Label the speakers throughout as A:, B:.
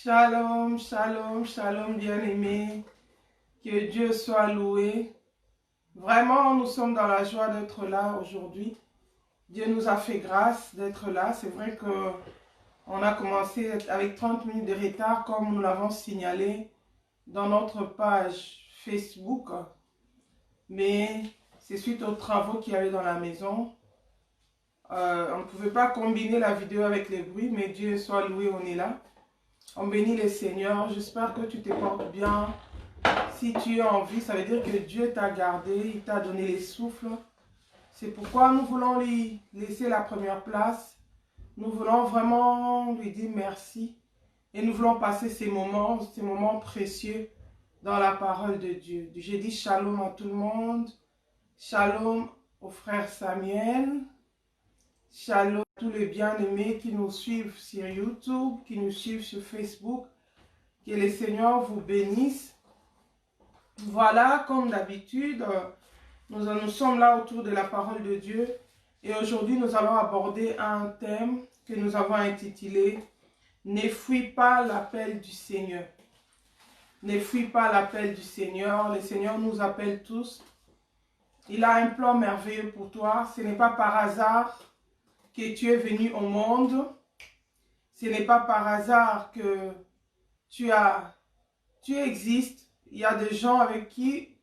A: Shalom, shalom, shalom, bien-aimés. Que Dieu soit loué. Vraiment, nous sommes dans la joie d'être là aujourd'hui. Dieu nous a fait grâce d'être là. C'est vrai qu'on a commencé avec 30 minutes de retard, comme nous l'avons signalé dans notre page Facebook. Mais c'est suite aux travaux qu'il y avait dans la maison. On ne pouvait pas combiner la vidéo avec les bruits, mais Dieu soit loué, on est là. On bénit le Seigneur. J'espère que tu te portes bien. Si tu es en vie, ça veut dire que Dieu t'a gardé, il t'a donné les souffles. C'est pourquoi nous voulons lui laisser la première place. Nous voulons vraiment lui dire merci. Et nous voulons passer ces moments précieux dans la parole de Dieu. J'ai dit shalom à tout le monde. Shalom au frère Samuel. Shalom à tous les bien-aimés qui nous suivent sur YouTube, qui nous suivent sur Facebook. Que le Seigneur vous bénisse. Voilà, comme d'habitude, nous sommes là autour de la parole de Dieu. Et aujourd'hui, nous allons aborder un thème que nous avons intitulé « Ne fuis pas l'appel du Seigneur ». Ne fuis pas l'appel du Seigneur. Le Seigneur nous appelle tous. Il a un plan merveilleux pour toi. Ce n'est pas par hasard que tu es venu au monde. Ce n'est pas par hasard que tu existes. Il y a des gens avec qui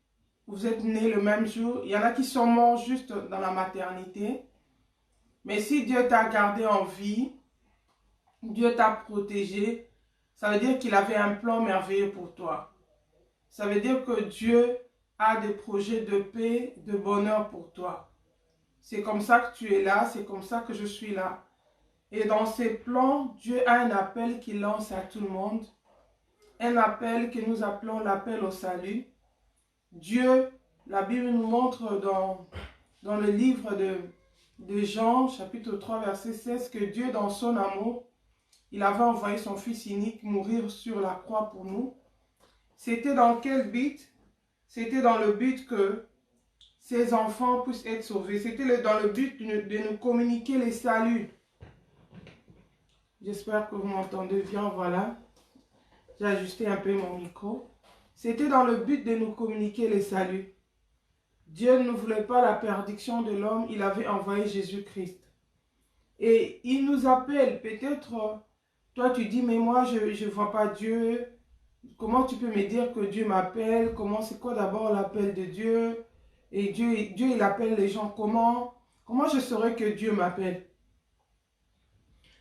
A: vous êtes nés le même jour. Il y en a qui sont morts juste dans la maternité. Mais si Dieu t'a gardé en vie, Dieu t'a protégé, ça veut dire qu'il avait un plan merveilleux pour toi. Ça veut dire que Dieu a des projets de paix, de bonheur pour toi. C'est comme ça que tu es là, c'est comme ça que je suis là. Et dans ses plans, Dieu a un appel qu'il lance à tout le monde. Un appel que nous appelons l'appel au salut. Dieu, la Bible nous montre dans le livre de Jean, chapitre 3, verset 16, que Dieu, dans son amour, il avait envoyé son Fils unique mourir sur la croix pour nous. C'était dans quel but? C'était dans le but que ses enfants puissent être sauvés. C'était dans le but de nous communiquer les saluts. J'espère que vous m'entendez bien, voilà. J'ai ajusté un peu mon micro. C'était dans le but de nous communiquer les saluts. Dieu ne voulait pas la perdition de l'homme, il avait envoyé Jésus-Christ. Et il nous appelle, peut-être, toi tu dis, mais moi je ne vois pas Dieu. Comment tu peux me dire que Dieu m'appelle? C'est quoi d'abord l'appel de Dieu? Et Dieu il appelle les gens comment? Comment je saurais que Dieu m'appelle?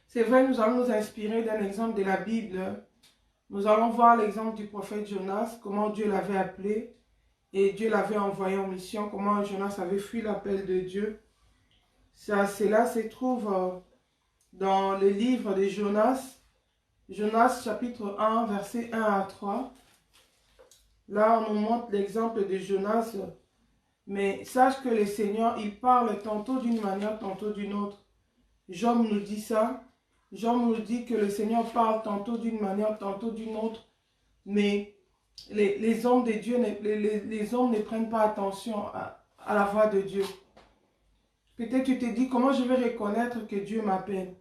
A: C'est vrai, nous allons nous inspirer d'un exemple de la Bible. Nous allons voir l'exemple du prophète Jonas, comment Dieu l'avait appelé et Dieu l'avait envoyé en mission, comment Jonas avait fui l'appel de Dieu. Cela se trouve dans le livre de Jonas, Jonas chapitre 1, verset 1 à 3. Là, on nous montre l'exemple de Jonas, mais sache que le Seigneur, il parle tantôt d'une manière, tantôt d'une autre. Job nous dit ça. Job nous dit que le Seigneur parle tantôt d'une manière, tantôt d'une autre, mais les hommes de Dieu, les hommes ne prennent pas attention à la voix de Dieu. Peut-être tu te dis, comment je vais reconnaître que Dieu m'appelle?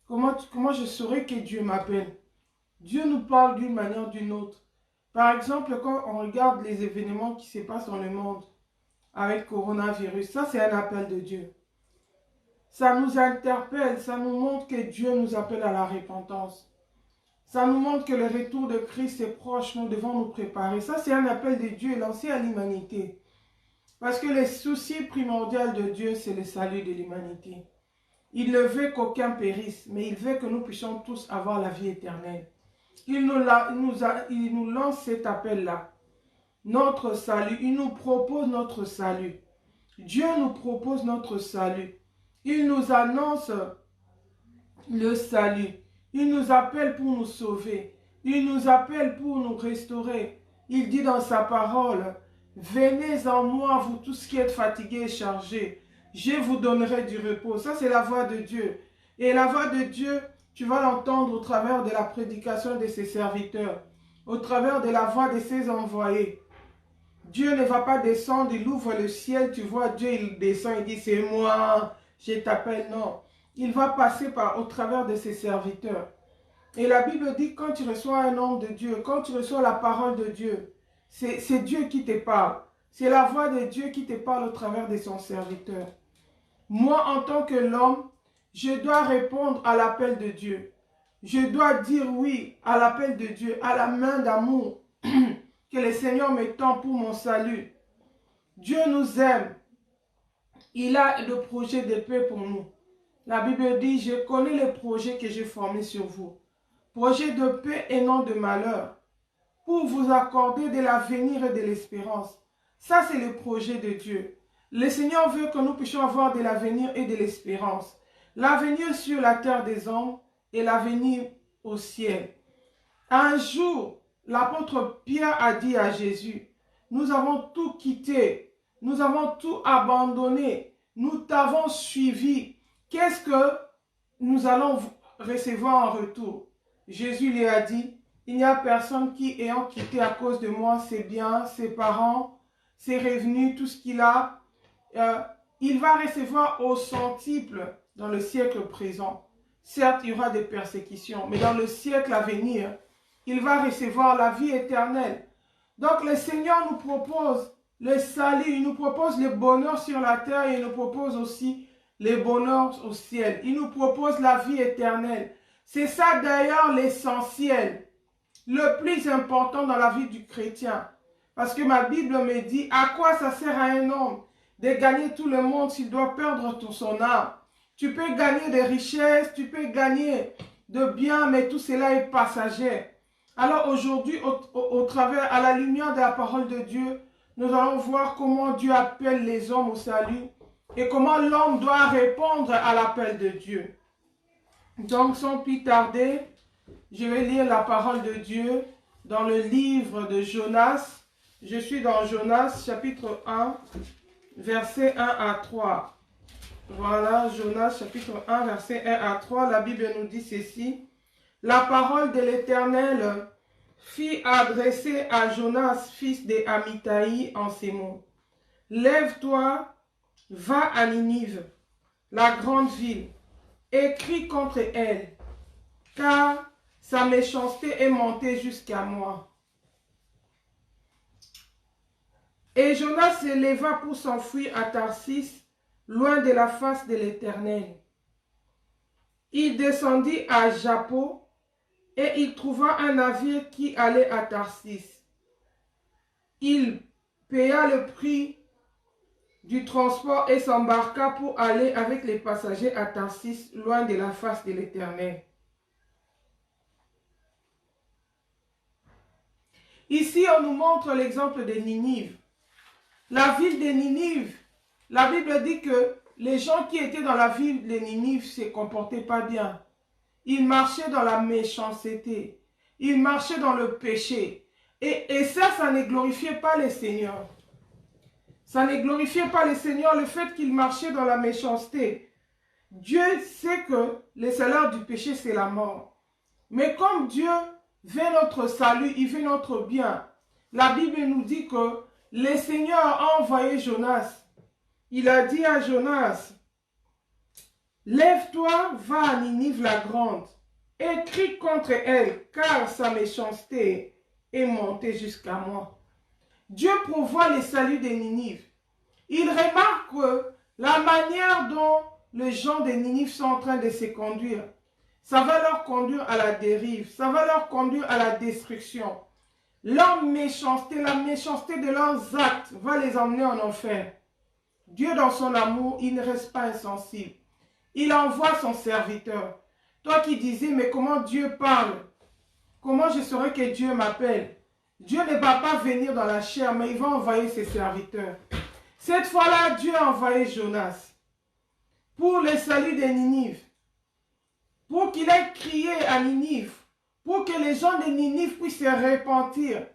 A: Comment je saurai que Dieu m'appelle? Dieu nous parle d'une manière ou d'une autre. Par exemple, quand on regarde les événements qui se passent dans le monde avec coronavirus, ça c'est un appel de Dieu. Ça nous interpelle, ça nous montre que Dieu nous appelle à la repentance. Ça nous montre que le retour de Christ est proche, nous devons nous préparer. Ça, c'est un appel de Dieu lancé à l'humanité. Parce que le souci primordial de Dieu, c'est le salut de l'humanité. Il ne veut qu'aucun périsse, mais il veut que nous puissions tous avoir la vie éternelle. Il nous lance cet appel-là. Notre salut, il nous propose notre salut. Dieu nous propose notre salut. Il nous annonce le salut. Il nous appelle pour nous sauver. Il nous appelle pour nous restaurer. Il dit dans sa parole, « Venez en moi, vous tous qui êtes fatigués et chargés. Je vous donnerai du repos. » Ça, c'est la voix de Dieu. Et la voix de Dieu, tu vas l'entendre au travers de la prédication de ses serviteurs, au travers de la voix de ses envoyés. Dieu ne va pas descendre, il ouvre le ciel, tu vois, Dieu, il descend, il dit, « C'est moi, je t'appelle. » Non. Il va passer au travers de ses serviteurs. Et la Bible dit quand tu reçois un homme de Dieu, quand tu reçois la parole de Dieu, c'est Dieu qui te parle. C'est la voix de Dieu qui te parle au travers de son serviteur. Moi, en tant que l'homme, je dois répondre à l'appel de Dieu. Je dois dire oui à l'appel de Dieu, à la main d'amour que le Seigneur me tend pour mon salut. Dieu nous aime. Il a le projet de paix pour nous. La Bible dit, je connais les projets que j'ai formés sur vous. Projet de paix et non de malheur, pour vous accorder de l'avenir et de l'espérance. Ça, c'est le projet de Dieu. Le Seigneur veut que nous puissions avoir de l'avenir et de l'espérance. L'avenir sur la terre des hommes et l'avenir au ciel. Un jour, l'apôtre Pierre a dit à Jésus, nous avons tout quitté, nous avons tout abandonné, nous t'avons suivi. Qu'est-ce que nous allons recevoir en retour? Jésus lui a dit, il n'y a personne qui, ayant quitté à cause de moi ses biens, ses parents, ses revenus, tout ce qu'il a, il va recevoir au centuple dans le siècle présent. Certes, il y aura des persécutions, mais dans le siècle à venir, il va recevoir la vie éternelle. Donc le Seigneur nous propose le salut, il nous propose le bonheur sur la terre et il nous propose aussi le bonheur au ciel. Il nous propose la vie éternelle. C'est ça d'ailleurs l'essentiel, le plus important dans la vie du chrétien. Parce que ma Bible me dit, à quoi ça sert à un homme de gagner tout le monde s'il doit perdre son âme? Tu peux gagner des richesses, tu peux gagner de biens, mais tout cela est passager. Alors aujourd'hui, au travers, à la lumière de la parole de Dieu, nous allons voir comment Dieu appelle les hommes au salut et comment l'homme doit répondre à l'appel de Dieu. Donc, sans plus tarder, je vais lire la parole de Dieu dans le livre de Jonas. Je suis dans Jonas, chapitre 1, versets 1 à 3. Voilà, Jonas, chapitre 1, versets 1 à 3. La Bible nous dit ceci. La parole de l'Éternel fut adressée à Jonas, fils d'Amittai, en ces mots. Lève-toi, va à Ninive, la grande ville, et crie contre elle, car sa méchanceté est montée jusqu'à moi. Et Jonas se leva pour s'enfuir à Tarsis, loin de la face de l'Éternel. Il descendit à Jappo, et il trouva un navire qui allait à Tarsis. Il paya le prix du transport et s'embarqua pour aller avec les passagers à Tarsis, loin de la face de l'Éternel. Ici, on nous montre l'exemple de Ninive. La ville de Ninive, la Bible dit que les gens qui étaient dans la ville de Ninive ne se comportaient pas bien. Ils marchaient dans la méchanceté. Ils marchaient dans le péché. Et ça ne glorifiait pas le Seigneur. Ça ne glorifiait pas le Seigneur, le fait qu'ils marchaient dans la méchanceté. Dieu sait que le salaire du péché, c'est la mort. Mais comme Dieu veut notre salut, il veut notre bien. La Bible nous dit que le Seigneur a envoyé Jonas. Il a dit à Jonas, lève-toi, va à Ninive la grande, et crie contre elle, car sa méchanceté est montée jusqu'à moi. Dieu pourvoit le salut de Ninive. Il remarque que la manière dont les gens de Ninive sont en train de se conduire, ça va leur conduire à la dérive, ça va leur conduire à la destruction. Leur méchanceté, la méchanceté de leurs actes va les emmener en enfer. Dieu, dans son amour, il ne reste pas insensible. Il envoie son serviteur. Toi qui disais, mais comment Dieu parle? Comment je saurais que Dieu m'appelle? Dieu ne va pas venir dans la chair, mais il va envoyer ses serviteurs. Cette fois-là, Dieu a envoyé Jonas pour le salut de Ninive, pour qu'il ait crié à Ninive, pour que les gens de Ninive puissent se repentir.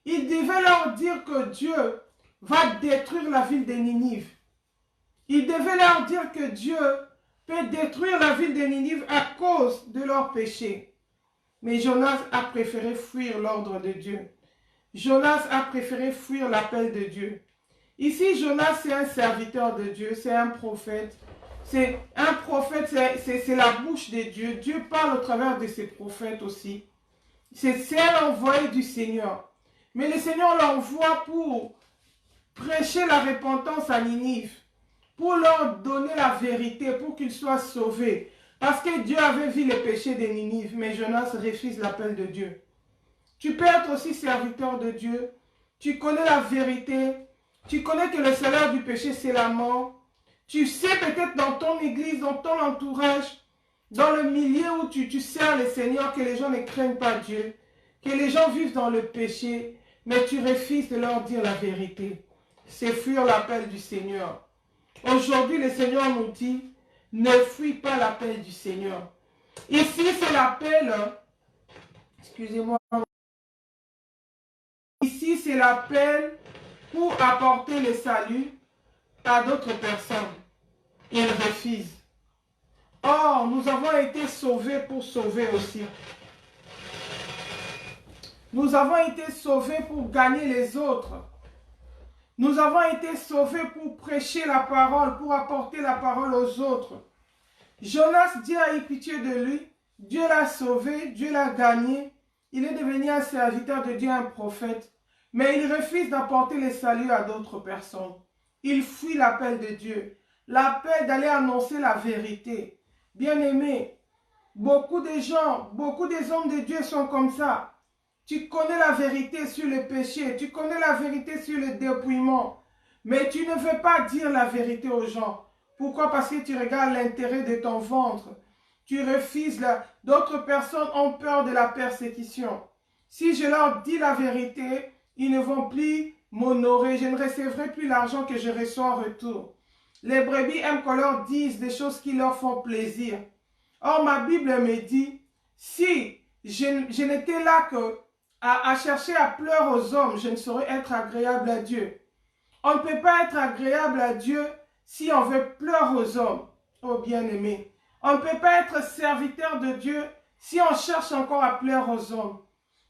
A: Il devait leur dire que Dieu va détruire la ville de Ninive. Il devait leur dire que Dieu peut détruire la ville de Ninive à cause de leur péché. Mais Jonas a préféré fuir l'ordre de Dieu. Jonas a préféré fuir l'appel de Dieu. Ici, Jonas, c'est un serviteur de Dieu, c'est un prophète, C'est un prophète, c'est la bouche de Dieu. Dieu parle au travers de ses prophètes aussi. C'est l'envoyé du Seigneur. Mais le Seigneur l'envoie pour prêcher la repentance à Ninive, pour leur donner la vérité, pour qu'ils soient sauvés. Parce que Dieu avait vu les péchés de Ninive, mais Jonas refuse l'appel de Dieu. Tu peux être aussi serviteur de Dieu. Tu connais la vérité. Tu connais que le salaire du péché, c'est la mort. Tu sais peut-être dans ton église, dans ton entourage, dans le milieu où tu sers le Seigneur, que les gens ne craignent pas Dieu, que les gens vivent dans le péché, mais tu refuses de leur dire la vérité. C'est fuir l'appel du Seigneur. Aujourd'hui, le Seigneur nous dit, ne fuis pas l'appel du Seigneur. Ici, c'est l'appel, excusez-moi, ici, c'est l'appel pour apporter le salut à d'autres personnes. Ils refusent. Or, nous avons été sauvés pour sauver aussi. Nous avons été sauvés pour gagner les autres. Nous avons été sauvés pour prêcher la parole, pour apporter la parole aux autres. Jonas, Dieu a eu pitié de lui. Dieu l'a sauvé, Dieu l'a gagné. Il est devenu un serviteur de Dieu, un prophète. Mais il refuse d'apporter le salut à d'autres personnes. Il fuit l'appel de Dieu. L'appel d'aller annoncer la vérité. Bien-aimés, beaucoup de gens, beaucoup des hommes de Dieu sont comme ça. Tu connais la vérité sur le péché, tu connais la vérité sur le dépouillement, mais tu ne veux pas dire la vérité aux gens. Pourquoi? Parce que tu regardes l'intérêt de ton ventre. Tu refuses. D'autres personnes ont peur de la persécution. Si je leur dis la vérité, ils ne vont plus m'honorer. Je ne recevrai plus l'argent que je reçois en retour. Les brebis aiment qu'on leur dise des choses qui leur font plaisir. Or, ma Bible me dit, si je n'étais là que à chercher à pleurer aux hommes, je ne saurais être agréable à Dieu. On ne peut pas être agréable à Dieu si on veut pleurer aux hommes. Oh bien-aimé, on ne peut pas être serviteur de Dieu si on cherche encore à pleurer aux hommes.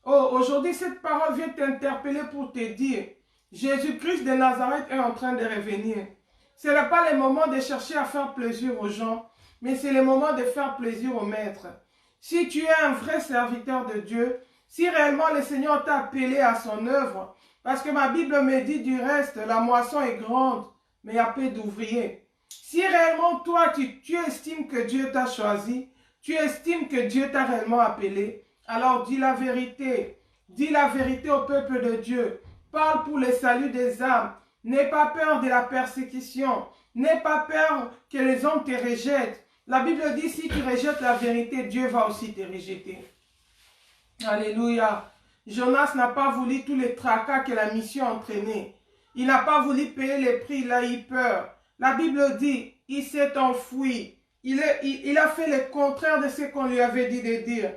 A: Oh, aujourd'hui, cette parole vient t'interpeller pour te dire, Jésus-Christ de Nazareth est en train de revenir. Ce n'est pas le moment de chercher à faire plaisir aux gens, mais c'est le moment de faire plaisir au Maître. Si tu es un vrai serviteur de Dieu, si réellement le Seigneur t'a appelé à son œuvre, parce que ma Bible me dit du reste, la moisson est grande, mais il y a peu d'ouvriers. Si réellement toi, tu estimes que Dieu t'a choisi, tu estimes que Dieu t'a réellement appelé, alors dis la vérité. Dis la vérité au peuple de Dieu. Parle pour le salut des âmes. N'aie pas peur de la persécution. N'aie pas peur que les hommes te rejettent. La Bible dit, si tu rejettes la vérité, Dieu va aussi te rejeter. Alléluia. Jonas n'a pas voulu tous les tracas que la mission entraînait. Il n'a pas voulu payer les prix, il a eu peur. La Bible dit, il s'est enfui. Il a fait le contraire de ce qu'on lui avait dit de dire.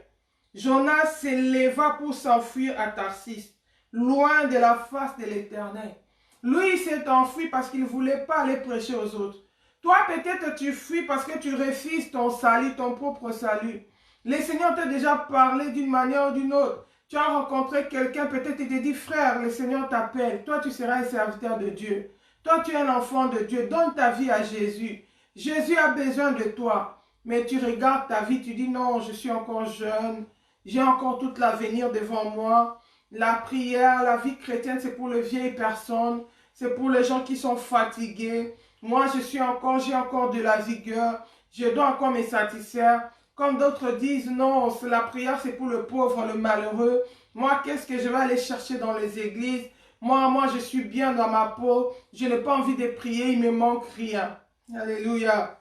A: Jonas s'éleva pour s'enfuir à Tarsis, loin de la face de l'Éternel. Lui, il s'est enfui parce qu'il ne voulait pas aller prêcher aux autres. Toi, peut-être tu fuis parce que tu refuses ton salut, ton propre salut. Le Seigneur t'a déjà parlé d'une manière ou d'une autre. Tu as rencontré quelqu'un, peut-être il te dit, frère, le Seigneur t'appelle. Toi, tu seras un serviteur de Dieu. Toi, tu es un enfant de Dieu. Donne ta vie à Jésus. Jésus a besoin de toi. Mais tu regardes ta vie, tu dis, non, je suis encore jeune. J'ai encore toute l'avenir devant moi. La prière, la vie chrétienne, c'est pour les vieilles personnes. C'est pour les gens qui sont fatigués. Moi, j'ai encore de la vigueur. Je dois encore me satisfaire. Comme d'autres disent, non, la prière, c'est pour le pauvre, le malheureux. Moi, qu'est-ce que je vais aller chercher dans les églises? Moi, je suis bien dans ma peau. Je n'ai pas envie de prier, il ne me manque rien. Alléluia.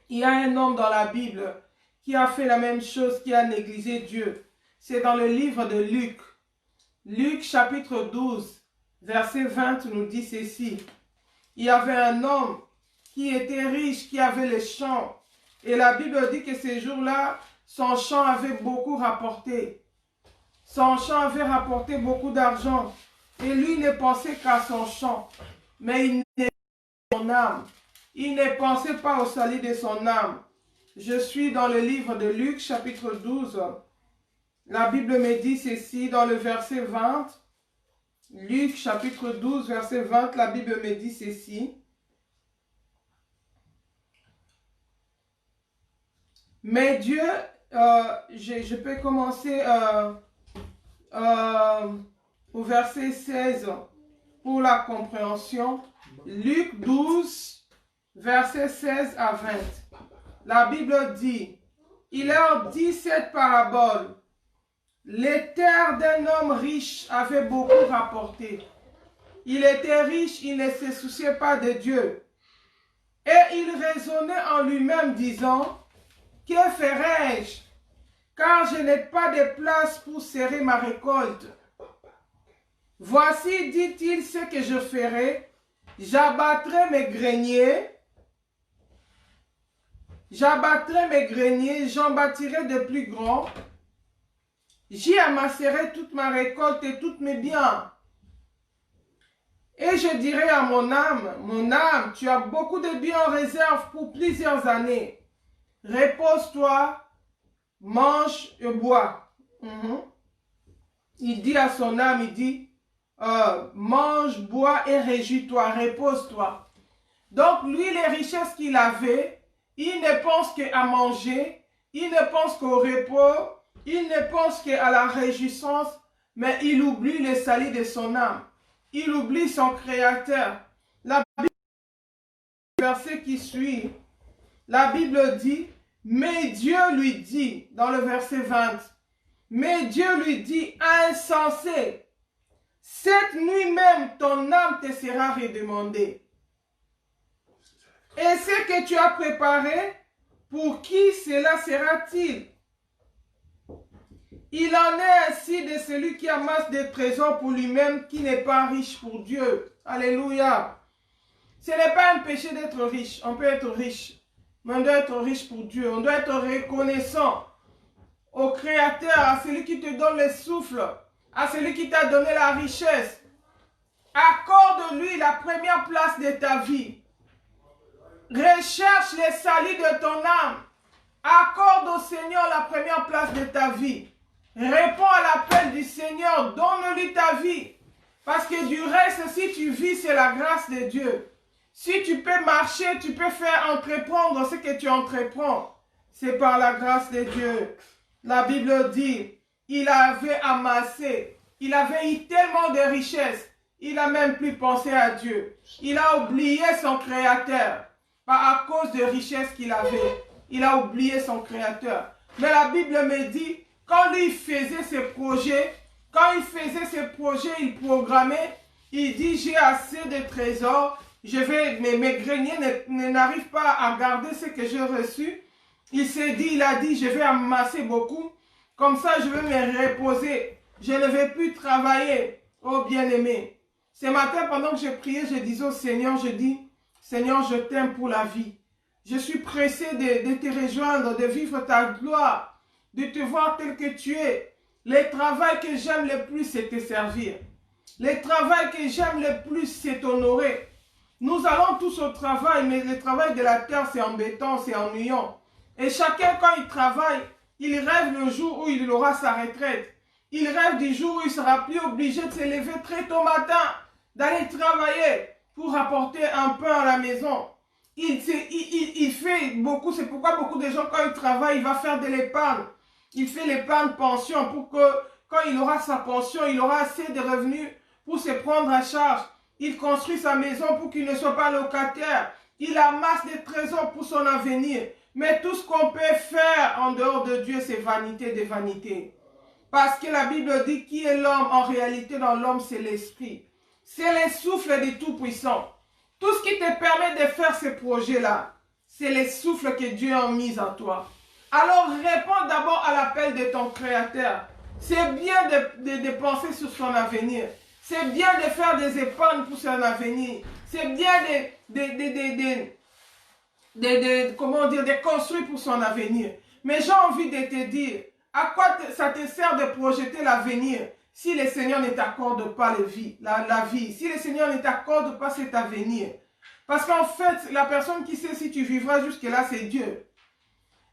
A: Il y a un homme dans la Bible qui a fait la même chose, qui a négligé Dieu. C'est dans le livre de Luc. Luc chapitre 12, verset 20 nous dit ceci. Il y avait un homme qui était riche, qui avait les champs. Et la Bible dit que ces jours-là, son champ avait beaucoup rapporté. Son champ avait rapporté beaucoup d'argent. Et lui ne pensait qu'à son champ. Mais il n'est pas son âme. Il ne pensait pas au salut de son âme. Je suis dans le livre de Luc, chapitre 12. La Bible me dit ceci dans le verset 20. Luc, chapitre 12, verset 20, la Bible me dit ceci. Mais Dieu, je peux commencer au verset 16 pour la compréhension. Luc 12, verset 16 à 20. La Bible dit, il leur dit cette parabole. Les terres d'un homme riche avaient beaucoup rapporté. Il était riche, il ne se souciait pas de Dieu. Et il raisonnait en lui-même disant, que ferai-je? Car je n'ai pas de place pour serrer ma récolte. Voici, dit-il, ce que je ferai. J'abattrai mes greniers, j'en bâtirai de plus grands. J'y amasserai toute ma récolte et tous mes biens. Et je dirai à mon âme, tu as beaucoup de biens en réserve pour plusieurs années. Repose-toi, mange et bois. Il dit à son âme, il dit, mange, bois et réjouis-toi, repose-toi. Donc lui, les richesses qu'il avait, il ne pense qu'à manger, il ne pense qu'au repos, il ne pense qu'à la réjouissance, mais il oublie le salut de son âme. Il oublie son Créateur. La Bible, verset qui suit, la Bible dit, mais Dieu lui dit, dans le verset 20, mais Dieu lui dit, insensé, cette nuit même ton âme te sera redemandée. Et ce que tu as préparé, pour qui cela sera-t-il? Il en est ainsi de celui qui amasse des trésors pour lui-même, qui n'est pas riche pour Dieu. Alléluia. Ce n'est pas un péché d'être riche. On peut être riche, mais on doit être riche pour Dieu. On doit être reconnaissant au Créateur, à celui qui te donne le souffle, à celui qui t'a donné la richesse. Accorde-lui la première place de ta vie. Recherche le salut de ton âme. Accorde au Seigneur la première place de ta vie. Réponds à l'appel du Seigneur. Donne-lui ta vie. Parce que du reste, si tu vis, c'est la grâce de Dieu. Si tu peux marcher, tu peux faire entreprendre ce que tu entreprends. C'est par la grâce de Dieu. La Bible dit, il avait amassé. Il avait eu tellement de richesses. Il n'a même plus pensé à Dieu. Il a oublié son Créateur. Pas à cause de richesses qu'il avait. Il a oublié son Créateur. Mais la Bible me dit, quand lui faisait ses projets, il programmait, il dit, j'ai assez de trésors, mes greniers n'arrivent pas à garder ce que j'ai reçu. Il a dit, je vais amasser beaucoup, comme ça je vais me reposer. Je ne vais plus travailler, oh bien-aimé. Ce matin, pendant que je priais, je disais au Seigneur, je dis, Seigneur, je t'aime pour la vie. Je suis pressé de te rejoindre, de vivre ta gloire, de te voir tel que tu es. Le travail que j'aime le plus, c'est te servir. Le travail que j'aime le plus, c'est t'honorer. Nous allons tous au travail, mais le travail de la terre, c'est embêtant, c'est ennuyant. Et chacun, quand il travaille, il rêve le jour où il aura sa retraite. Il rêve du jour où il ne sera plus obligé de se lever très tôt matin, d'aller travailler pour apporter un pain à la maison. Il fait beaucoup, c'est pourquoi beaucoup de gens, quand ils travaillent, il va faire de l'épargne. Il fait l'épargne pension pour que, quand il aura sa pension, il aura assez de revenus pour se prendre en charge. Il construit sa maison pour qu'il ne soit pas locataire. Il amasse des trésors pour son avenir. Mais tout ce qu'on peut faire en dehors de Dieu, c'est vanité de vanité. Parce que la Bible dit qui est l'homme. En réalité, dans l'homme, c'est l'esprit. C'est le souffle du Tout-Puissant. Tout ce qui te permet de faire ces projets-là, c'est le souffle que Dieu a mis en toi. Alors réponds d'abord à l'appel de ton Créateur. C'est bien de penser sur son avenir. C'est bien de faire des épargnes pour son avenir. C'est bien de construire pour son avenir. Mais j'ai envie de te dire, à quoi ça te sert de projeter l'avenir si le Seigneur ne t'accorde pas la vie, si le Seigneur ne t'accorde pas cet avenir? Parce qu'en fait, la personne qui sait si tu vivras jusque-là, c'est Dieu.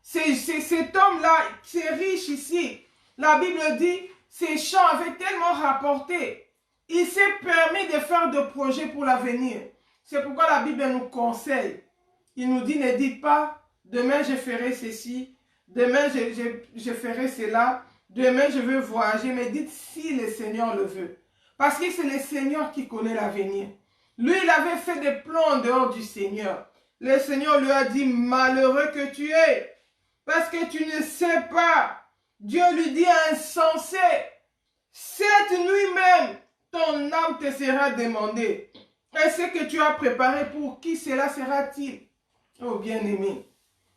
A: C'est cet homme-là, c'est riche ici. La Bible dit, ses champs avaient tellement rapporté. Il s'est permis de faire des projets pour l'avenir. C'est pourquoi la Bible nous conseille. Il nous dit, ne dites pas, demain je ferai ceci, Demain, je ferai cela. Demain, je veux voyager. Mais dites si le Seigneur le veut. Parce que c'est le Seigneur qui connaît l'avenir. Lui, il avait fait des plans en dehors du Seigneur. Le Seigneur lui a dit, malheureux que tu es, parce que tu ne sais pas. Dieu lui dit, insensé, cette nuit même, ton âme te sera demandée. Et ce que tu as préparé, pour qui cela sera-t-il? Oh bien-aimé,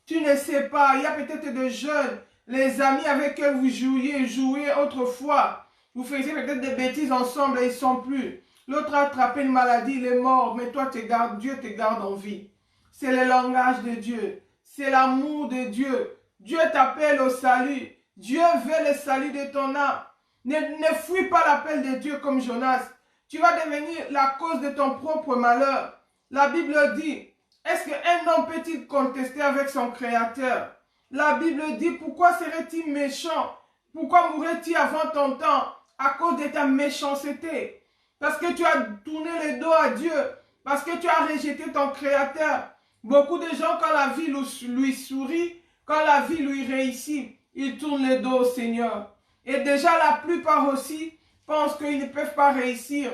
A: tu ne sais pas, il y a peut-être des jeunes, les amis avec qui vous jouiez autrefois. Vous faisiez peut-être des bêtises ensemble et ils ne sont plus. L'autre a attrapé une maladie, il est mort, mais toi, Dieu te garde en vie. C'est le langage de Dieu. C'est l'amour de Dieu. Dieu t'appelle au salut. Dieu veut le salut de ton âme. Ne fuis pas l'appel de Dieu comme Jonas. Tu vas devenir la cause de ton propre malheur. La Bible dit, est-ce qu'un homme peut-il contester avec son Créateur? La Bible dit, pourquoi serait-il méchant? Pourquoi mourrait-il avant ton temps? À cause de ta méchanceté. Parce que tu as tourné le dos à Dieu. Parce que tu as rejeté ton Créateur. Beaucoup de gens, quand la vie lui sourit, quand la vie lui réussit, ils tournent le dos au Seigneur. Et déjà, la plupart aussi pensent qu'ils ne peuvent pas réussir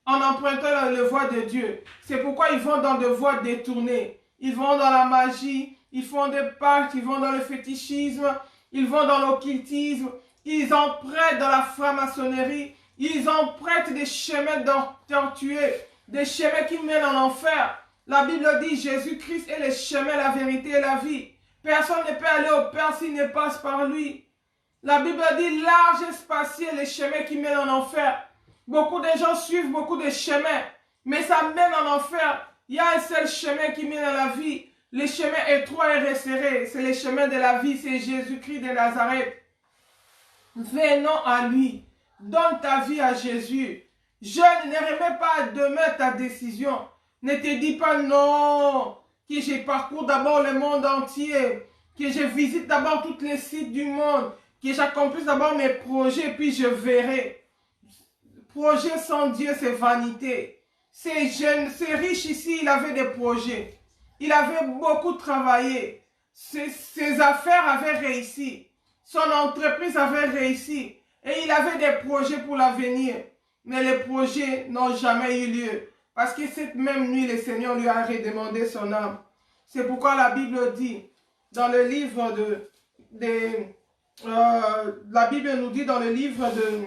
A: en empruntant la voie de Dieu. C'est pourquoi ils vont dans des voies détournées. Ils vont dans la magie, ils font des pactes, ils vont dans le fétichisme, ils vont dans l'occultisme, ils empruntent dans la franc-maçonnerie, ils empruntent des chemins tortueux, des chemins qui mènent en enfer. La Bible dit Jésus-Christ est le chemin, la vérité et la vie. Personne ne peut aller au Père s'il ne passe par lui. La Bible dit large et spacieux les chemins qui mènent en enfer. Beaucoup de gens suivent beaucoup de chemins, mais ça mène en enfer. Il y a un seul chemin qui mène à la vie. Le chemin étroit et resserré, c'est le chemin de la vie, c'est Jésus-Christ de Nazareth. Venons à lui. Donne ta vie à Jésus. Jeune, ne remets pas à demain ta décision. Ne te dis pas non, que je parcours d'abord le monde entier, que je visite d'abord tous les sites du monde, que j'accomplisse d'abord mes projets, puis je verrai. Projet sans Dieu, c'est vanité. Ces jeunes, ces riches ici, il avait des projets. Il avait beaucoup travaillé. Ses affaires avaient réussi. Son entreprise avait réussi. Et il avait des projets pour l'avenir. Mais les projets n'ont jamais eu lieu. Parce que cette même nuit, le Seigneur lui a redemandé son âme. C'est pourquoi la Bible dit, dans le livre la Bible nous dit dans le livre de...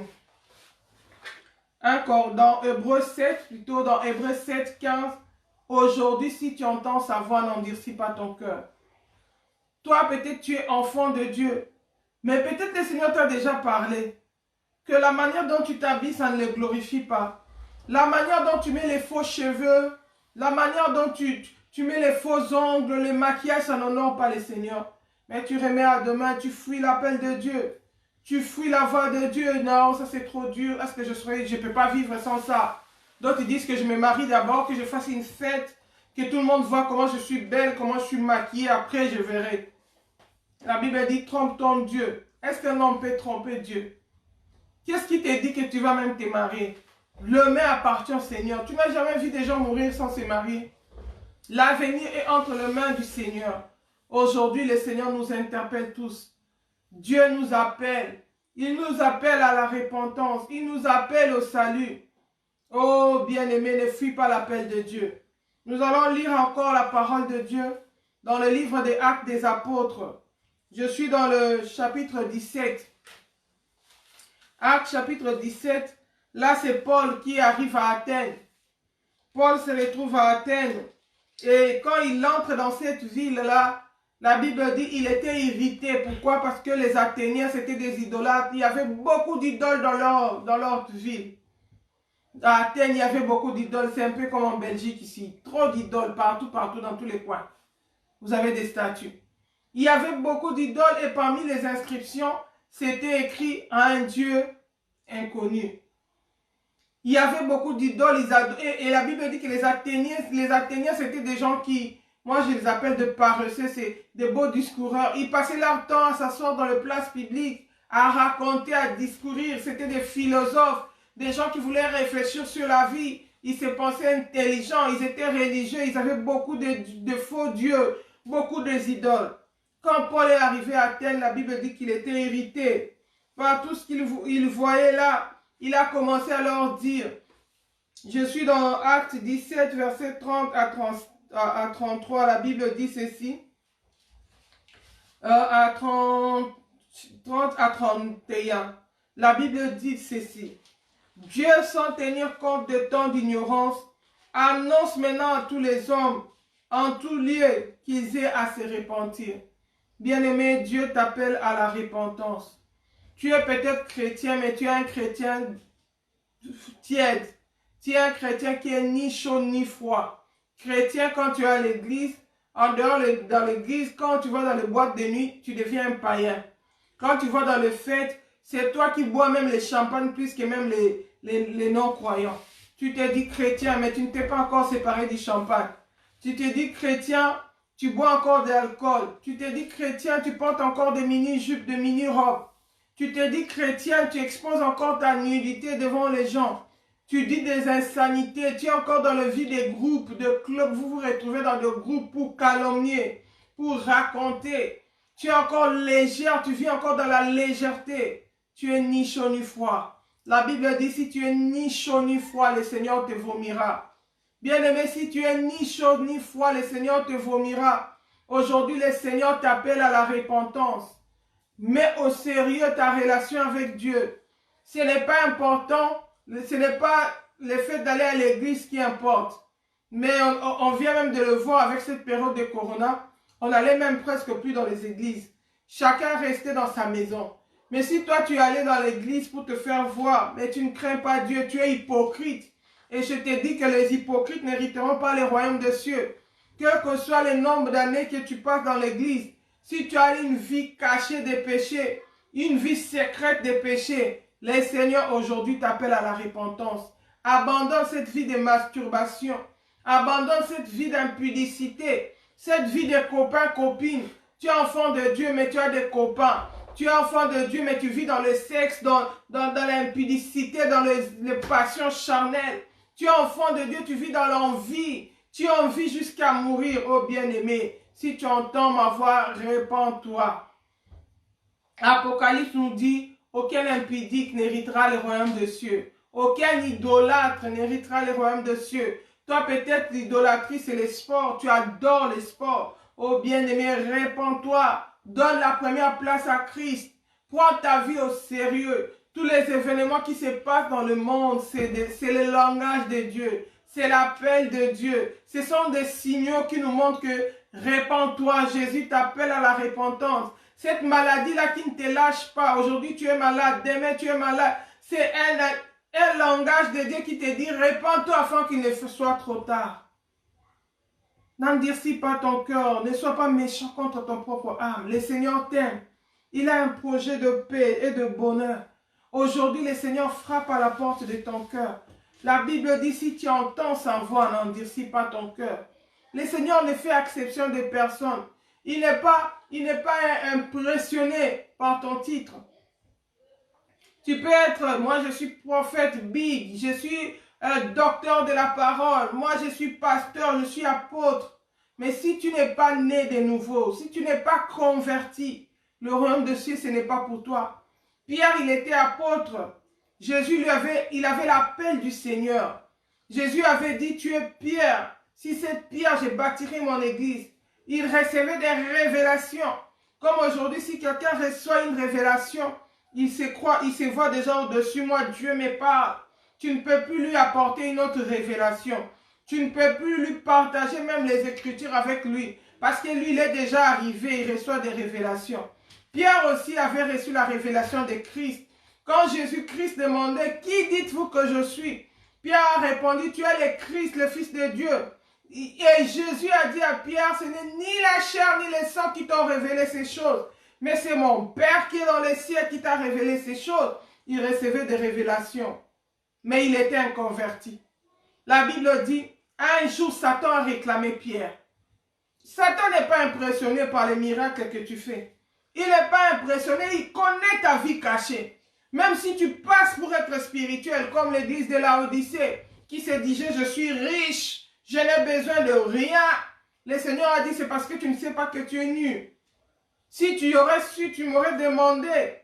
A: Encore, dans Hébreux 7, plutôt dans Hébreux 7, 15, aujourd'hui, si tu entends sa voix, n'endurcis pas ton cœur. Toi, peut-être tu es enfant de Dieu, mais peut-être le Seigneur t'a déjà parlé, que la manière dont tu t'habilles, ça ne le glorifie pas. La manière dont tu mets les faux cheveux, la manière dont tu mets les faux ongles, le maquillage, ça n'honore pas le Seigneur. Mais tu remets à demain, tu fuis l'appel de Dieu. Tu fuis la voie de Dieu. Non, ça c'est trop dur. Est-ce que je ne peux pas vivre sans ça? D'autres disent que je me marie d'abord, que je fasse une fête, que tout le monde voit comment je suis belle, comment je suis maquillée. Après, je verrai. La Bible dit, trompe ton Dieu. Est-ce qu'un homme peut tromper Dieu? Qu'est-ce qui te dit que tu vas même te marier? Le main appartient au Seigneur. Tu n'as jamais vu des gens mourir sans se marier? L'avenir est entre les mains du Seigneur. Aujourd'hui, le Seigneur nous interpelle tous. Dieu nous appelle. Il nous appelle à la repentance. Il nous appelle au salut. Oh, bien-aimé, ne fuis pas l'appel de Dieu. Nous allons lire encore la parole de Dieu dans le livre des Actes des Apôtres. Je suis dans le chapitre 17. Actes chapitre 17. Là, c'est Paul qui arrive à Athènes. Paul se retrouve à Athènes. Et quand il entre dans cette ville-là, la Bible dit qu'il était irrité. Pourquoi? Parce que les Athéniens, c'était des idolâtres. Il y avait beaucoup d'idoles dans leur ville. À Athènes, il y avait beaucoup d'idoles. C'est un peu comme en Belgique ici. Trop d'idoles partout, dans tous les coins. Vous avez des statues. Il y avait beaucoup d'idoles et parmi les inscriptions, c'était écrit à un Dieu inconnu. Il y avait beaucoup d'idoles et la Bible dit que les Athéniens c'était des gens qui, moi je les appelle de paresseux, c'est des beaux discoureurs. Ils passaient leur temps à s'asseoir dans les places publiques, à raconter, à discourir. C'était des philosophes, des gens qui voulaient réfléchir sur la vie. Ils se pensaient intelligents, ils étaient religieux, ils avaient beaucoup de faux dieux, beaucoup d'idoles. Quand Paul est arrivé à Athènes, la Bible dit qu'il était irrité par tout ce qu'il voyait là. Il a commencé à leur dire, je suis dans Actes 17, verset 30 à 33, la Bible dit ceci, à 30 à 31, la Bible dit ceci, Dieu, sans tenir compte de tant d'ignorance, annonce maintenant à tous les hommes, en tout lieu, qu'ils aient à se repentir. Bien-aimé, Dieu t'appelle à la repentance. Tu es peut-être chrétien, mais tu es un chrétien tiède. Tu es un chrétien qui est ni chaud ni froid. Chrétien, quand tu es à l'église, en dehors dans l'église, quand tu vas dans les boîtes de nuit, tu deviens un païen. Quand tu vas dans les fêtes, c'est toi qui bois même les champagnes plus que même les non-croyants. Tu te dis chrétien, mais tu ne t'es pas encore séparé du champagne. Tu te dis chrétien, tu bois encore de l'alcool. Tu te dis chrétien, tu portes encore des mini-jupes, des mini-robes. Tu te dis chrétien, tu exposes encore ta nudité devant les gens. Tu dis des insanités, tu es encore dans le vie des groupes, de clubs. Vous vous retrouvez dans des groupes pour calomnier, pour raconter. Tu es encore légère, tu vis encore dans la légèreté. Tu es ni chaud ni froid. La Bible dit, si tu es ni chaud ni froid, le Seigneur te vomira. Bien-aimé, si tu es ni chaud ni froid, le Seigneur te vomira. Aujourd'hui, le Seigneur t'appelle à la repentance. Mets au sérieux ta relation avec Dieu. Ce n'est pas important, ce n'est pas le fait d'aller à l'église qui importe. Mais on vient même de le voir avec cette période de Corona. On n'allait même presque plus dans les églises. Chacun restait dans sa maison. Mais si toi tu es allé dans l'église pour te faire voir, mais tu ne crains pas Dieu, tu es hypocrite. Et je te dis que les hypocrites n'hériteront pas le royaume des cieux. Quel que soit le nombre d'années que tu passes dans l'église, si tu as une vie cachée des péchés, une vie secrète des péchés, le Seigneur aujourd'hui t'appelle à la repentance. Abandonne cette vie de masturbation. Abandonne cette vie d'impudicité. Cette vie de copains-copines. Tu es enfant de Dieu, mais tu as des copains. Tu es enfant de Dieu, mais tu vis dans le sexe, dans l'impudicité, dans les passions charnelles. Tu es enfant de Dieu, tu vis dans l'envie. Tu as envie jusqu'à mourir, oh bien-aimé. Si tu entends ma voix, répands-toi. Apocalypse nous dit, aucun impudique n'héritera le royaume des cieux. Aucun idolâtre n'héritera le royaume des cieux. Toi, peut-être, l'idolâtrie, c'est les sports. Tu adores les sports. Oh bien-aimé, répands-toi. Donne la première place à Christ. Prends ta vie au sérieux. Tous les événements qui se passent dans le monde, c'est le langage de Dieu. C'est l'appel de Dieu. Ce sont des signaux qui nous montrent que répands-toi. Jésus t'appelle à la repentance. Cette maladie-là qui ne te lâche pas. Aujourd'hui, tu es malade. Demain, tu es malade. C'est un langage de Dieu qui te dit répands-toi afin qu'il ne soit trop tard. N'endurcis pas ton cœur. Ne sois pas méchant contre ton propre âme. Le Seigneur t'aime. Il a un projet de paix et de bonheur. Aujourd'hui, le Seigneur frappe à la porte de ton cœur. La Bible dit, si tu entends sa voix, n'endurcis pas ton cœur. Le Seigneur ne fait exception de personne. Il n'est pas impressionné par ton titre. Tu peux être, moi je suis prophète big, je suis docteur de la parole, moi je suis pasteur, je suis apôtre. Mais si tu n'es pas né de nouveau, si tu n'es pas converti, le royaume de Dieu, ce n'est pas pour toi. Pierre, il était apôtre. Jésus il avait l'appel du Seigneur. Jésus avait dit, tu es Pierre. Si cette pierre, je bâtirai mon église. Il recevait des révélations. Comme aujourd'hui, si quelqu'un reçoit une révélation, il se voit déjà au-dessus. Moi, Dieu me parle. Tu ne peux plus lui apporter une autre révélation. Tu ne peux plus lui partager même les Écritures avec lui. Parce que lui, il est déjà arrivé, il reçoit des révélations. Pierre aussi avait reçu la révélation de Christ. Quand Jésus-Christ demandait, qui dites-vous que je suis? Pierre a répondu, tu es le Christ, le Fils de Dieu. Et Jésus a dit à Pierre, ce n'est ni la chair ni le sang qui t'ont révélé ces choses, mais c'est mon Père qui est dans les cieux qui t'a révélé ces choses. Il recevait des révélations, mais il était inconverti. La Bible dit, un jour Satan a réclamé Pierre. Satan n'est pas impressionné par les miracles que tu fais. Il n'est pas impressionné, il connaît ta vie cachée. Même si tu passes pour être spirituel, comme l'église de Laodicée, qui se disait, je suis riche, je n'ai besoin de rien. Le Seigneur a dit, c'est parce que tu ne sais pas que tu es nu. Si tu aurais su, tu m'aurais demandé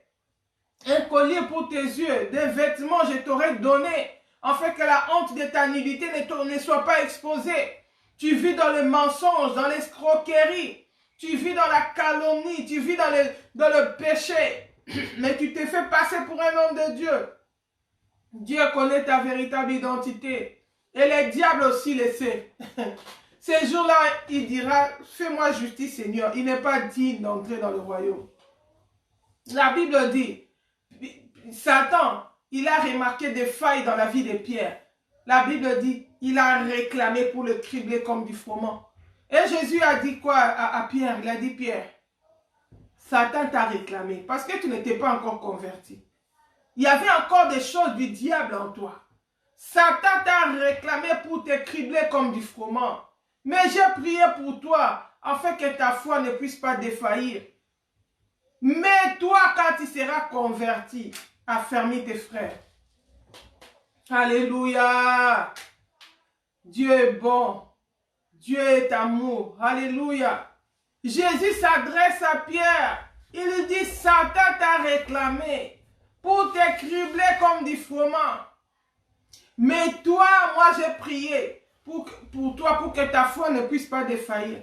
A: un collier pour tes yeux, des vêtements, je t'aurais donné, afin que la honte de ta nudité ne soit pas exposée. Tu vis dans le mensonge, dans l'escroquerie, tu vis dans la calomnie, tu vis dans le péché, mais tu t'es fait passer pour un homme de Dieu. Dieu connaît ta véritable identité, et les diables aussi le savent. Ces jours-là, il dira, fais-moi justice, Seigneur. Il n'est pas digne d'entrer dans le royaume. La Bible dit, Satan, il a remarqué des failles dans la vie de Pierre. La Bible dit, il a réclamé pour le cribler comme du froment. Et Jésus a dit quoi à Pierre? Il a dit, Pierre, Satan t'a réclamé parce que tu n'étais pas encore converti. Il y avait encore des choses du diable en toi. Satan t'a réclamé pour te cribler comme du froment. Mais j'ai prié pour toi, afin que ta foi ne puisse pas défaillir. Mais toi, quand tu seras converti, affermis tes frères. Alléluia. Dieu est bon. Dieu est amour. Alléluia. Jésus s'adresse à Pierre. Il lui dit, Satan t'a réclamé pour te cribler comme du froment. Mais toi, moi j'ai prié pour toi, pour que ta foi ne puisse pas défaillir.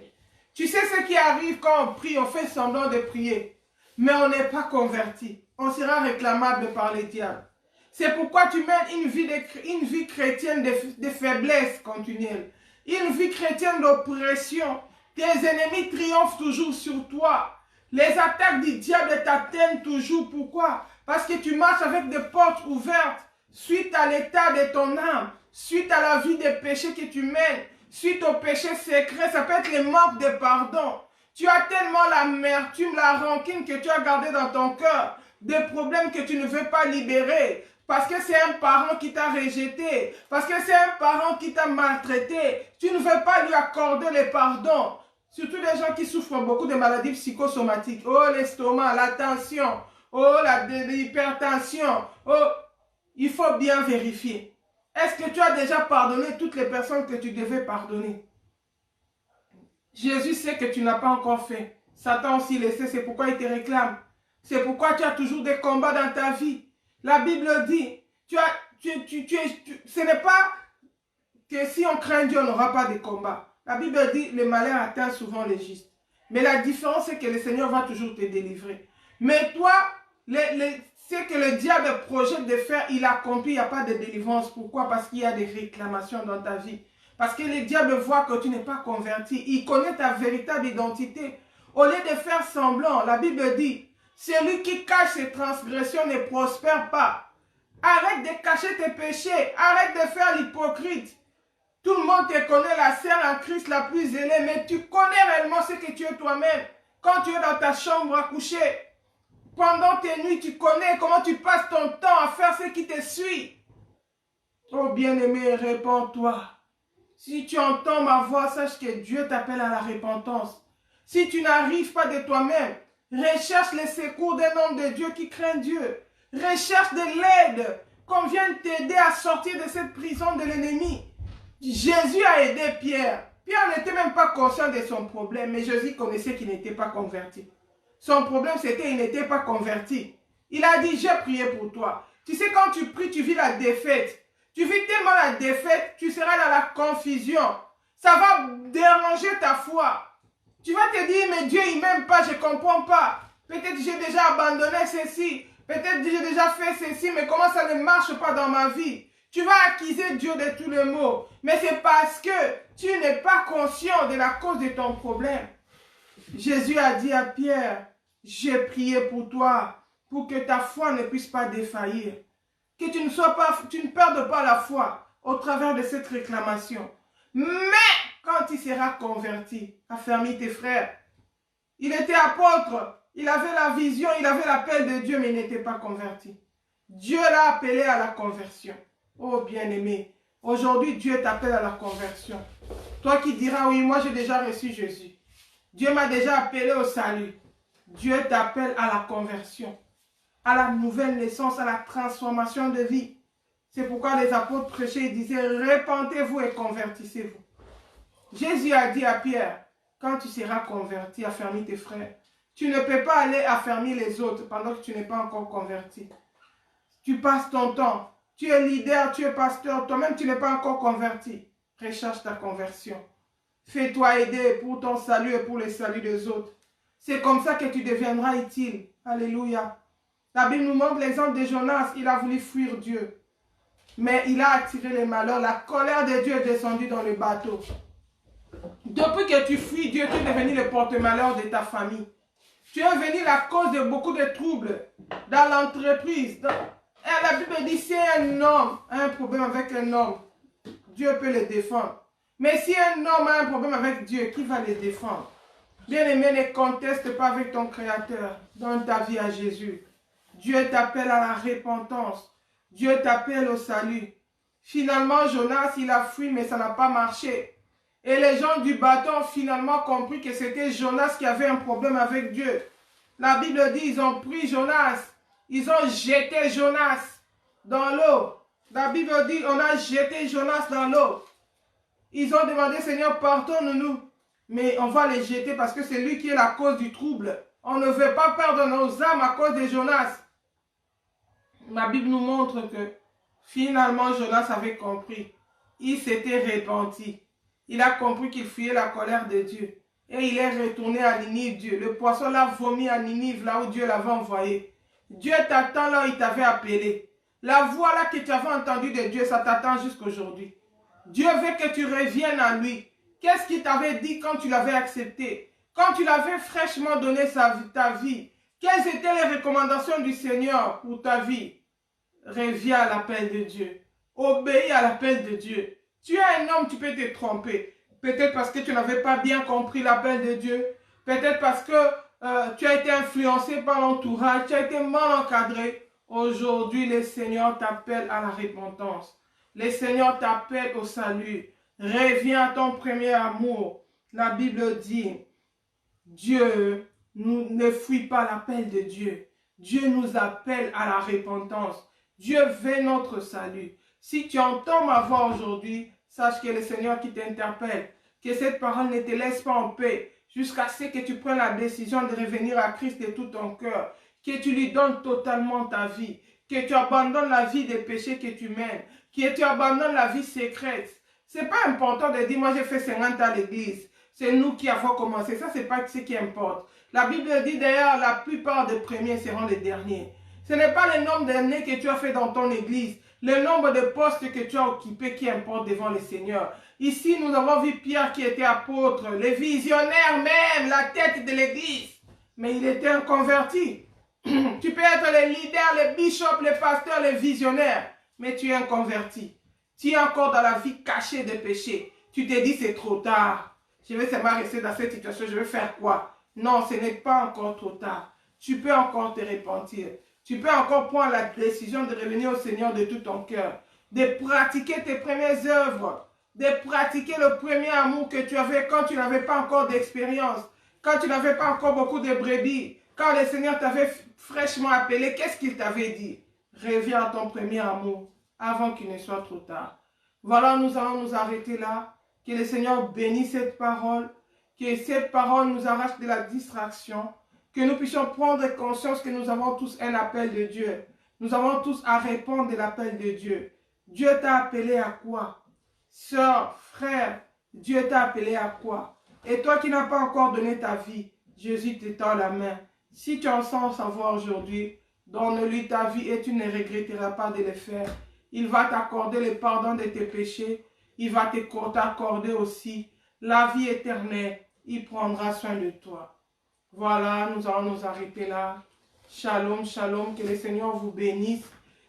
A: Tu sais ce qui arrive quand on prie, on fait semblant de prier, mais on n'est pas converti. On sera réclamable par les diables. C'est pourquoi tu mènes une vie chrétienne de faiblesse continuelle. Une vie chrétienne d'oppression. Tes ennemis triomphent toujours sur toi. Les attaques du diable t'atteignent toujours. Pourquoi? Parce que tu marches avec des portes ouvertes. Suite à l'état de ton âme, suite à la vie de péché que tu mènes, suite au péché secret, ça peut être le manque de pardon. Tu as tellement l'amertume, la rancune que tu as gardée dans ton cœur, des problèmes que tu ne veux pas libérer, parce que c'est un parent qui t'a rejeté, parce que c'est un parent qui t'a maltraité. Tu ne veux pas lui accorder le pardon. Surtout les gens qui souffrent beaucoup de maladies psychosomatiques. Oh, l'estomac, la tension, oh, l'hypertension, oh... Il faut bien vérifier. Est-ce que tu as déjà pardonné toutes les personnes que tu devais pardonner? Jésus sait que tu n'as pas encore fait. Satan aussi le sait, c'est pourquoi il te réclame. C'est pourquoi tu as toujours des combats dans ta vie. La Bible dit, ce n'est pas que si on craint Dieu, on n'aura pas de combat. La Bible dit, le malheur atteint souvent les justes. Mais la différence, c'est que le Seigneur va toujours te délivrer. Mais toi, c'est que le diable projette de faire, il accomplit, il n'y a pas de délivrance. Pourquoi? Parce qu'il y a des réclamations dans ta vie. Parce que le diable voit que tu n'es pas converti. Il connaît ta véritable identité. Au lieu de faire semblant, la Bible dit, celui qui cache ses transgressions ne prospère pas. Arrête de cacher tes péchés. Arrête de faire l'hypocrite. Tout le monde te connaît, la sœur en Christ la plus zélée, mais tu connais réellement ce que tu es toi-même. Quand tu es dans ta chambre à coucher, pendant tes nuits, tu connais comment tu passes ton temps à faire ce qui te suit. Oh bien-aimé, répands-toi. Si tu entends ma voix, sache que Dieu t'appelle à la repentance. Si tu n'arrives pas de toi-même, recherche les secours d'un homme de Dieu qui craint Dieu. Recherche de l'aide, qu'on vienne t'aider à sortir de cette prison de l'ennemi. Jésus a aidé Pierre. Pierre n'était même pas conscient de son problème, mais Jésus connaissait qu'il n'était pas converti. Son problème, c'était qu'il n'était pas converti. Il a dit, j'ai prié pour toi. Tu sais, quand tu pries, tu vis la défaite. Tu vis tellement la défaite, tu seras dans la confusion. Ça va déranger ta foi. Tu vas te dire, mais Dieu, il ne m'aime pas, je ne comprends pas. Peut-être j'ai déjà abandonné ceci. Peut-être j'ai déjà fait ceci, mais comment ça ne marche pas dans ma vie? Tu vas accuser Dieu de tous les maux. Mais c'est parce que tu n'es pas conscient de la cause de ton problème. Jésus a dit à Pierre, j'ai prié pour toi, pour que ta foi ne puisse pas défaillir. Que tu ne perdes pas la foi au travers de cette réclamation. Mais quand il sera converti, affermis tes frères. Il était apôtre, il avait la vision, il avait l'appel de Dieu, mais il n'était pas converti. Dieu l'a appelé à la conversion. Oh bien-aimé, aujourd'hui Dieu t'appelle à la conversion. Toi qui diras, oui, moi j'ai déjà reçu Jésus. Dieu m'a déjà appelé au salut. Dieu t'appelle à la conversion, à la nouvelle naissance, à la transformation de vie. C'est pourquoi les apôtres prêchaient et disaient, répentez-vous et convertissez-vous. Jésus a dit à Pierre, quand tu seras converti, affermis tes frères. Tu ne peux pas aller affermir les autres pendant que tu n'es pas encore converti. Tu passes ton temps. Tu es leader, tu es pasteur. Toi-même, tu n'es pas encore converti. Recherche ta conversion. Fais-toi aider pour ton salut et pour le salut des autres. C'est comme ça que tu deviendras utile. Alléluia. La Bible nous montre l'exemple de Jonas. Il a voulu fuir Dieu. Mais il a attiré les malheurs. La colère de Dieu est descendue dans le bateau. Depuis que tu fuis Dieu, tu es devenu le porte-malheur de ta famille. Tu es devenu la cause de beaucoup de troubles dans l'entreprise. Et la Bible dit, si un homme a un problème avec un homme, Dieu peut le défendre. Mais si un homme a un problème avec Dieu, qui va le défendre? Bien-aimé, ne conteste pas avec ton Créateur. Donne ta vie à Jésus. Dieu t'appelle à la repentance. Dieu t'appelle au salut. Finalement, Jonas, il a fui, mais ça n'a pas marché. Et les gens du bateau ont finalement compris que c'était Jonas qui avait un problème avec Dieu. La Bible dit, ils ont pris Jonas. Ils ont jeté Jonas dans l'eau. La Bible dit, on a jeté Jonas dans l'eau. Ils ont demandé, Seigneur, pardonne-nous. Mais on va les jeter parce que c'est lui qui est la cause du trouble. On ne veut pas perdre nos âmes à cause de Jonas. La Bible nous montre que finalement Jonas avait compris. Il s'était repenti. Il a compris qu'il fuyait la colère de Dieu. Et il est retourné à Ninive, Dieu. Le poisson l'a vomi à Ninive, là où Dieu l'avait envoyé. Dieu t'attend là où il t'avait appelé. La voix là que tu avais entendue de Dieu, ça t'attend jusqu'aujourd'hui. Dieu veut que tu reviennes à lui. Qu'est-ce qu'il t'avait dit quand tu l'avais accepté? Quand tu l'avais fraîchement donné ta vie? Quelles étaient les recommandations du Seigneur pour ta vie? Reviens à l'appel de Dieu. Obéis à l'appel de Dieu. Tu es un homme, tu peux te tromper. Peut-être parce que tu n'avais pas bien compris l'appel de Dieu. Peut-être parce que tu as été influencé par l'entourage. Tu as été mal encadré. Aujourd'hui, le Seigneur t'appelle à la repentance. Le Seigneur t'appelle au salut. Reviens à ton premier amour. La Bible dit, Dieu ne fuit pas l'appel de Dieu. Dieu nous appelle à la repentance. Dieu veut notre salut. Si tu entends ma voix aujourd'hui, sache que le Seigneur qui t'interpelle, que cette parole ne te laisse pas en paix jusqu'à ce que tu prennes la décision de revenir à Christ de tout ton cœur, que tu lui donnes totalement ta vie, que tu abandonnes la vie des péchés que tu mènes, que tu abandonnes la vie secrète. Ce n'est pas important de dire, moi j'ai fait 50 ans à l'église, c'est nous qui avons commencé. Ça, ce n'est pas ce qui importe. La Bible dit d'ailleurs, la plupart des premiers seront les derniers. Ce n'est pas le nombre d'années que tu as fait dans ton église, le nombre de postes que tu as occupés qui importe devant le Seigneur. Ici, nous avons vu Pierre qui était apôtre, le visionnaire même, la tête de l'église. Mais il était un converti. Tu peux être le leader, le bishop, le pasteur, le visionnaire, mais tu es un converti. Tu es encore dans la vie cachée des péchés. Tu te dis, c'est trop tard. Je vais seulement rester dans cette situation, je vais faire quoi? Non, ce n'est pas encore trop tard. Tu peux encore te repentir. Tu peux encore prendre la décision de revenir au Seigneur de tout ton cœur, de pratiquer tes premières œuvres, de pratiquer le premier amour que tu avais quand tu n'avais pas encore d'expérience, quand tu n'avais pas encore beaucoup de brebis, quand le Seigneur t'avait fraîchement appelé. Qu'est-ce qu'il t'avait dit? Reviens à ton premier amour avant qu'il ne soit trop tard. Voilà, nous allons nous arrêter là. Que le Seigneur bénisse cette parole, que cette parole nous arrache de la distraction, que nous puissions prendre conscience que nous avons tous un appel de Dieu. Nous avons tous à répondre de l'appel de Dieu. Dieu t'a appelé à quoi? Sœur, frère, Dieu t'a appelé à quoi? Et toi qui n'as pas encore donné ta vie, Jésus t'étend la main. Si tu en sens savoir aujourd'hui, donne-lui ta vie et tu ne regretteras pas de le faire. Il va t'accorder le pardon de tes péchés. Il va t'accorder aussi la vie éternelle. Il prendra soin de toi. Voilà, nous allons nous arrêter là. Shalom, shalom, que le Seigneur vous bénisse.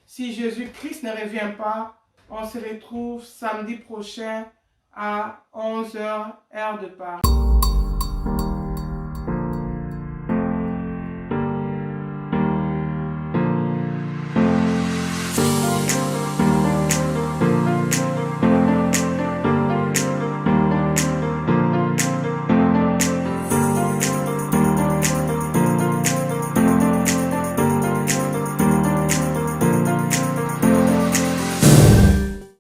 A: Si Jésus-Christ ne revient pas, on se retrouve samedi prochain à 11 h, heure de Paris.